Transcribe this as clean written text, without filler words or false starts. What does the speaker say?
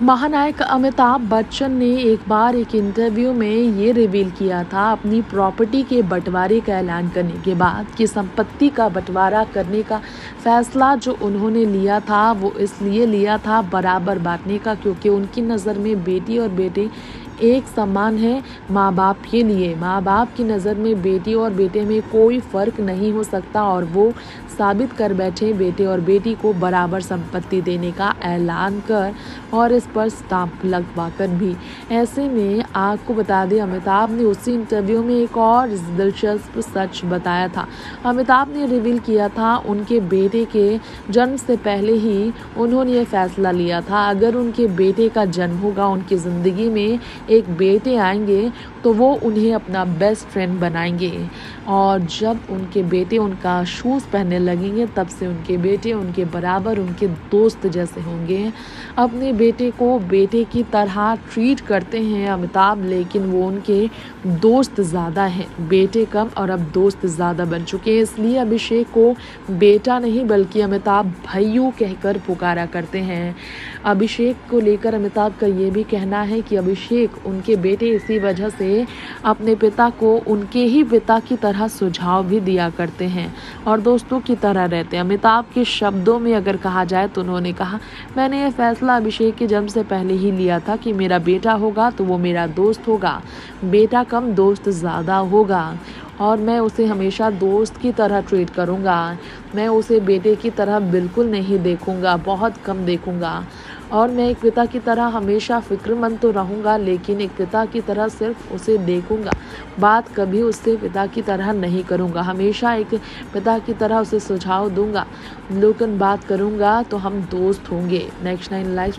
महानायक अमिताभ बच्चन ने एक बार एक इंटरव्यू में ये रिवील किया था अपनी प्रॉपर्टी के बंटवारे का ऐलान करने के बाद कि संपत्ति का बंटवारा करने का फैसला जो उन्होंने लिया था वो इसलिए लिया था बराबर बांटने का, क्योंकि उनकी नज़र में बेटी और बेटे एक समान है। माँ बाप के लिए माँ बाप की नज़र में बेटी और बेटे में कोई फ़र्क नहीं हो सकता और वो साबित कर बैठे बेटे और बेटी को बराबर संपत्ति देने का ऐलान कर और इस पर स्टाम्प लगवा कर भी। ऐसे में आपको बता दें, अमिताभ ने उसी इंटरव्यू में एक और दिलचस्प सच बताया था। अमिताभ ने रिवील किया था उनके बेटे के जन्म से पहले ही उन्होंने ये फैसला लिया था, अगर उनके बेटे का जन्म होगा, उनकी ज़िंदगी में एक बेटे आएंगे तो वो उन्हें अपना बेस्ट फ्रेंड बनाएंगे और जब उनके बेटे उनका शूज़ पहनने लगेंगे तब से उनके बेटे उनके बराबर उनके दोस्त जैसे होंगे। अपने बेटे को बेटे की तरह ट्रीट करते हैं अमिताभ, लेकिन वो उनके दोस्त ज़्यादा हैं, बेटे कम और अब दोस्त ज़्यादा बन चुके हैं। इसलिए अभिषेक को बेटा नहीं बल्कि अमिताभ भैयू कहकर पुकारा करते हैं। अभिषेक को लेकर अमिताभ का ये भी कहना है कि अभिषेक उनके बेटे इसी वजह से अपने पिता को उनके ही पिता की तरह सुझाव भी दिया करते हैं और दोस्तों की तरह रहते हैं। अमिताभ के शब्दों में अगर कहा जाए तो उन्होंने कहा, मैंने ये फैसला अभिषेक के जन्म से पहले ही लिया था कि मेरा बेटा होगा तो वो मेरा दोस्त होगा, बेटा कम दोस्त ज़्यादा होगा और मैं उसे हमेशा दोस्त की तरह ट्रीट करूँगा। मैं उसे बेटे की तरह बिल्कुल नहीं देखूँगा, बहुत कम देखूँगा और मैं एक पिता की तरह हमेशा फ़िक्रमंद तो रहूँगा, लेकिन एक पिता की तरह सिर्फ उसे देखूँगा, बात कभी उससे पिता की तरह नहीं करूँगा। हमेशा एक पिता की तरह उसे सुझाव दूँगा, लेकिन बात करूँगा तो हम दोस्त होंगे। Next 9 live